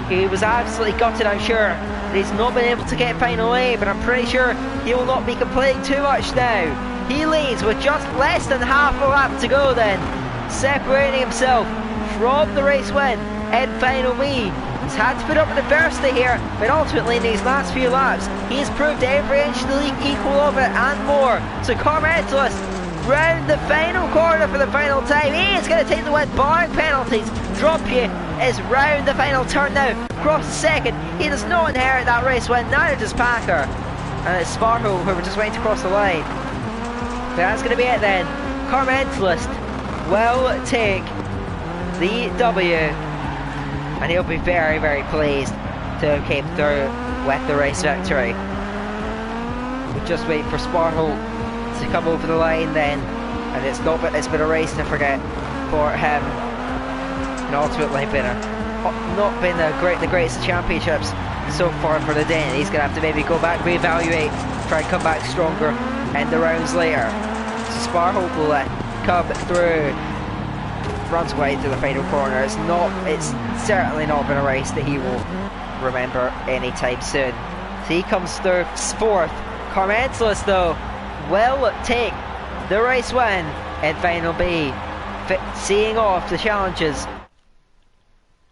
He was absolutely gutted, I'm sure, that he's not been able to get final A, but I'm pretty sure he will not be complaining too much now. He leads with just less than half a lap to go then, separating himself from the race win in final B. He's had to put up with adversity here, but ultimately in these last few laps, he has proved every inch of the league equal of it and more. So Carmentos round the final corner for the final time. He is going to take the win, barring penalties. Drop you is round the final turn now. Across the second, he does not inherit that race win, neither does Packer. And it's Sparho who were just waiting to cross the line. But that's going to be it then. Carmentos will take the W, and he'll be very, very pleased to have came through with the race victory. We'll just wait for Sparho to come over the line then, and it's been a race to forget for him, and ultimately not been the greatest of championships so far for the Dane. He's going to have to maybe go back, reevaluate, try and come back stronger in the rounds later. So Sparho will come through, runs away to the final corner. It's certainly not been a race that he will remember anytime soon. So he comes through fourth. Carmentos though will take the race win in final B, seeing off the challenges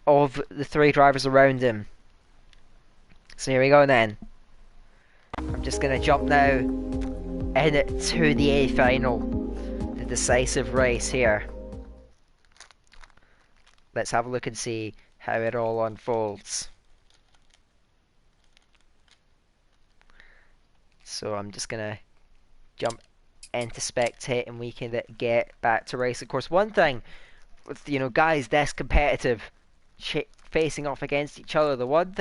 of the three drivers around him. So here we go then. I'm just going to jump now into the A final, the decisive race here. Let's have a look and see how it all unfolds. So I'm just going to jump into spectate and we can get back to race. Of course, one thing with, guys this competitive facing off against each other, the one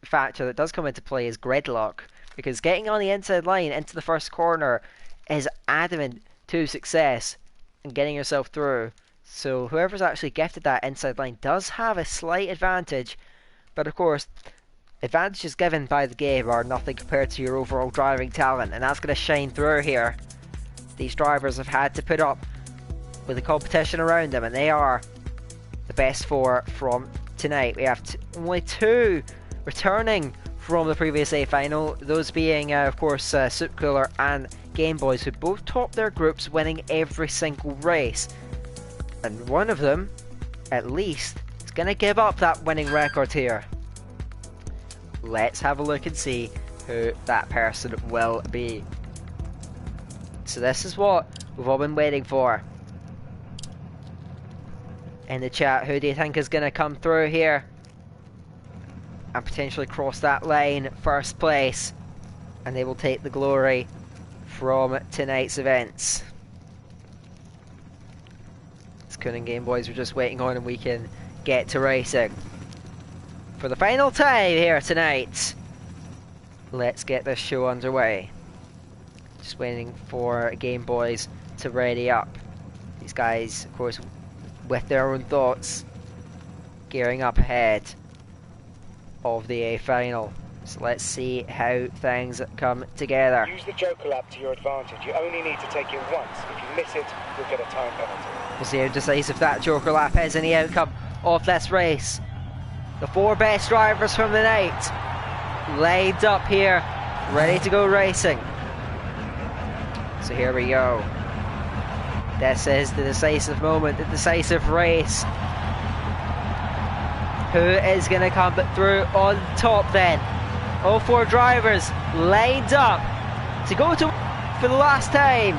factor that does come into play is gridlock, because getting on the inside line into the first corner is adamant to success and getting yourself through. So whoever's actually gifted that inside line does have a slight advantage, but of course advantages given by the game are nothing compared to your overall driving talent, and that's going to shine through here. These drivers have had to put up with the competition around them, and they are the best four from tonight. We have only two returning from the previous A final, those being of course Soup Cooler and Game Boys, who both topped their groups, winning every single race. And one of them, at least, is going to give up that winning record here. Let's have a look and see who that person will be. So this is what we've all been waiting for. In the chat, who do you think is going to come through here and potentially cross that line first place, and they will take the glory from tonight's events? And Game Boys are just waiting on, and we can get to racing for the final time here tonight. Let's get this show underway. Just waiting for Game Boys to ready up. These guys, of course, with their own thoughts, gearing up ahead of the A final. So let's see how things come together. Use the JOKR lap to your advantage. You only need to take it once. If you miss it, you'll get a time penalty. We'll see how decisive that JOKR lap is in the outcome of this race. The four best drivers from the night lined up here, ready to go racing. So here we go. This is the decisive moment, the decisive race. Who is going to come through on top then? All four drivers lined up to go to for the last time.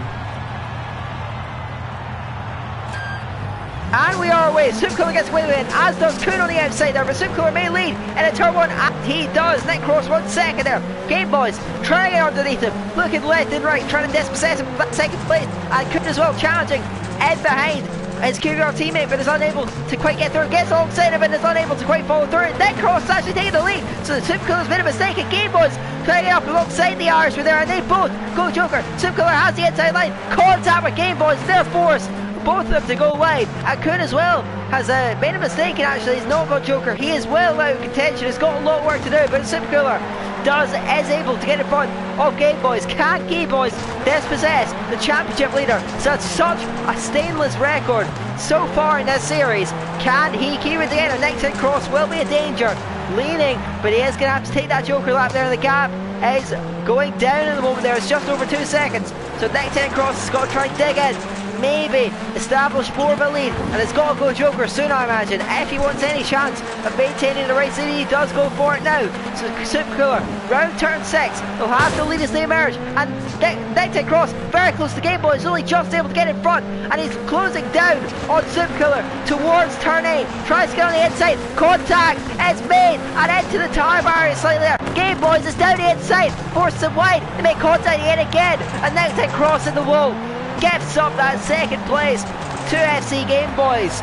And we are away. Soup Cooler gets away with it, as does Kuhn on the outside there, but Soup Cooler may lead in a turn one, and he does. Nick Cross 1 second there. Game Boys trying to get underneath him, looking left and right, trying to dispossess him for that second place, and Kuhn as well challenging in behind his QleenVigor teammate, but is unable to quite get through. Gets alongside him and is unable to quite follow through. Nick Cross is actually taking the lead, so the Soup Cooler's made a mistake, and Game Boys trying to get up alongside the Irish were there, and they both go JOKR. Soup Cooler has the inside line, contact with Game Boys, they're forced both of them to go wide. And Kuhn as well has made a mistake, and actually he's not got JOKR. He is well out of contention. He's got a lot of work to do, but Supercooler is able to get in front of Game Boys. Can Game Boys dispossess the championship leader? So that's such a stainless record so far in this series. Can he keep it together? Next hit cross will be a danger. Leaning, but he is going to have to take that JOKR lap there. The gap is going down in the moment there. It's just over 2 seconds. So next hit cross has got to try and dig in. Maybe establish more of a lead, and it's got to go JOKR soon, I imagine, if he wants any chance of maintaining the race lead. He does go for it now. So Supercooler round turn 6, they'll have the lead as they emerge, and next hit cross very close to Game Boy, is only just able to get in front, and he's closing down on Supercooler towards turn 8, tries to get on the inside, contact is made, and into the tire barrier slightly there. Game Boys is down the inside, forces him wide, they make contact yet again, and next hit cross in the wall gets up that second place to FC Game Boys.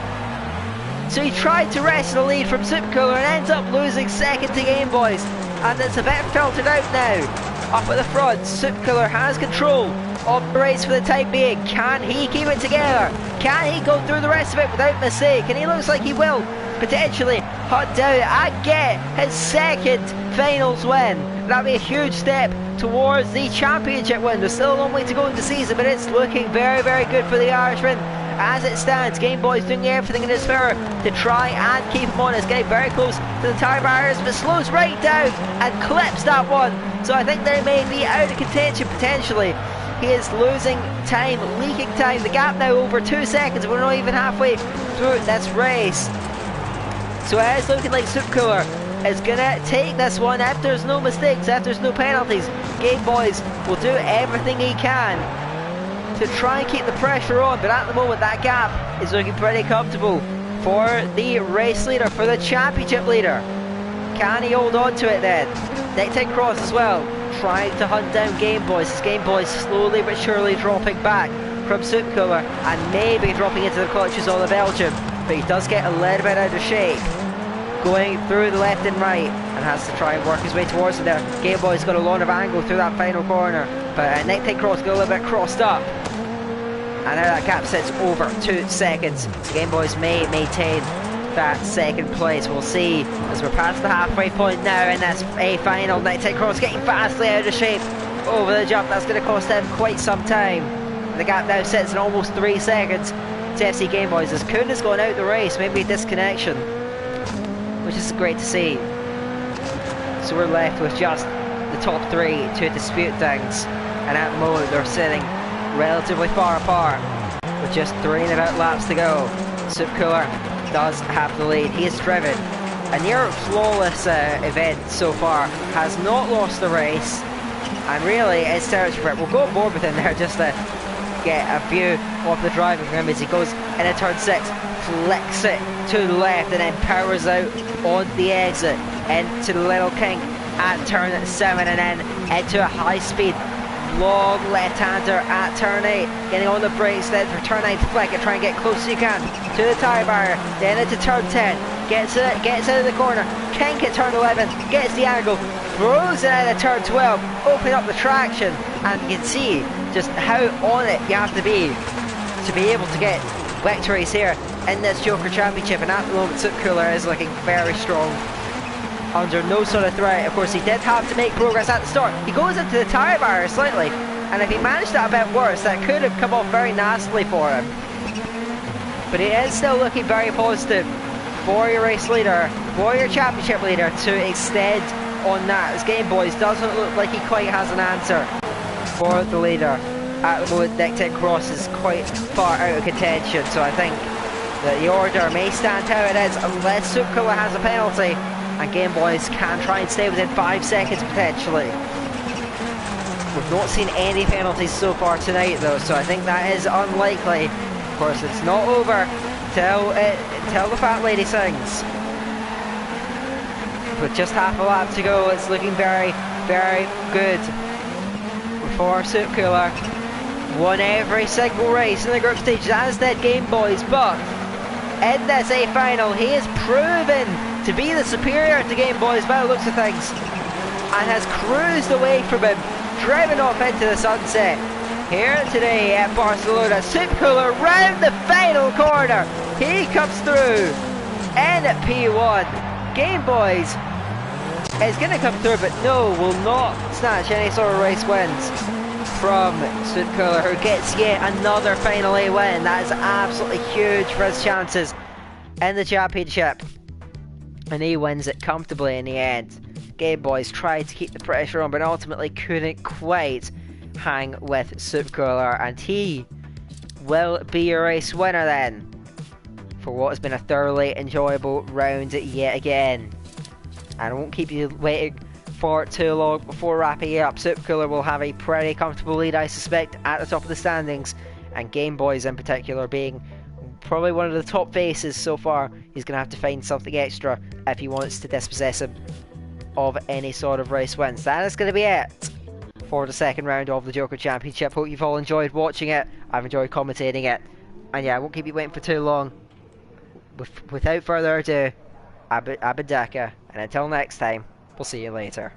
So he tried to wrest the lead from Supercooler and ends up losing second to Game Boys, and it's a bit filtered out now. Up at the front, Supercooler has control of the race for the time being. Can he keep it together? Can he go through the rest of it without mistake? And he looks like he will potentially hunt down and get his second finals win. That'll be a huge step towards the championship win. There's still a long way to go in the season, but it's looking very, very good for the Irishman. As it stands, Game Boy's doing everything in his favour to try and keep him on. It's getting very close to the tire barriers, but slows right down and clips that one. So I think they may be out of contention potentially. He is losing time, leaking time. The gap now over 2 seconds. We're not even halfway through this race. So it is looking like Supercooler is going to take this one if there's no mistakes, if there's no penalties. Game Boys will do everything he can to try and keep the pressure on, but at the moment that gap is looking pretty comfortable for the race leader, for the championship leader. Can he hold on to it then? Next hit cross as well, trying to hunt down Game Boys. As Game Boys slowly but surely dropping back from Supercooler and maybe dropping into the clutches of the Belgium, but he does get a little bit out of shape going through the left and right and has to try and work his way towards it there. Game Boy's got a lot of angle through that final corner, but next hit cross got a little bit crossed up, and now that gap sits over 2 seconds. So Game Boys may maintain that second place. We'll see as we're past the halfway point now in this A final. Next hit cross getting vastly out of shape over the jump. That's going to cost them quite some time. The gap now sits in almost 3 seconds to FC Game Boys as Kuhn has gone out the race, maybe a disconnection, which is great to see. So we're left with just the top 3 to dispute things, and at the moment they're sitting relatively far apart with just 3 and about laps to go. Supercooler does have the lead. He has driven a near flawless event so far, has not lost the race, and really is territory for it. We'll go on board with him there just to get a view of the driving from him as he goes into turn 6, flicks it to the left and then powers out on the exit into the Little King at turn 7, and then into a high speed long left-hander at turn 8, getting on the brakes then for turn 9, flick it, try and get close as you can to the tyre barrier, then into turn 10, gets out of the corner, kink at turn 11, gets the angle, throws it out of turn 12, open up the traction, and you can see just how on it you have to be able to get victories here in this JOKR Championship. And at the moment Supercooler is looking very strong, under no sort of threat. Of course he did have to make progress at the start. He goes into the tyre barrier slightly, and if he managed that a bit worse, that could have come off very nastily for him. But he is still looking very positive for your race leader, for your championship leader, to extend on that, as Game Boys doesn't look like he quite has an answer for the leader. At the moment next hit cross is quite far out of contention, so I think that the order may stand how it is unless Supercooler has a penalty and Game Boys can try and stay within 5 seconds potentially. We've not seen any penalties so far tonight though, so I think that is unlikely. Of course it's not over till the fat lady sings. With just half a lap to go, it's looking very, very good for Supercooler. Won every single race in the group stage, as did Game Boys, but in this A final he is proven to be the superior to Game Boys by the looks of things, and has cruised away from him, driven off into the sunset. here today at Barcelona. Supercooler round the final corner. He comes through in at P1. Game Boys is going to come through, but no, will not snatch any sort of race wins from Supercooler, who gets yet another final A win. That is absolutely huge for his chances in the championship. And he wins it comfortably in the end. Game Boys tried to keep the pressure on, but ultimately couldn't quite hang with Supercooler, and he will be your race winner then for what has been a thoroughly enjoyable round yet again. And I won't keep you waiting for too long before wrapping it up. Supercooler will have a pretty comfortable lead, I suspect, at the top of the standings, and Game Boys in particular being probably one of the top faces so far. He's going to have to find something extra if he wants to dispossess him of any sort of race wins. That is going to be it for the second round of the JOKR Championship. Hope you've all enjoyed watching it. I've enjoyed commentating it. And yeah, I won't keep you waiting for too long. Without further ado, Abadaka. And until next time, we'll see you later.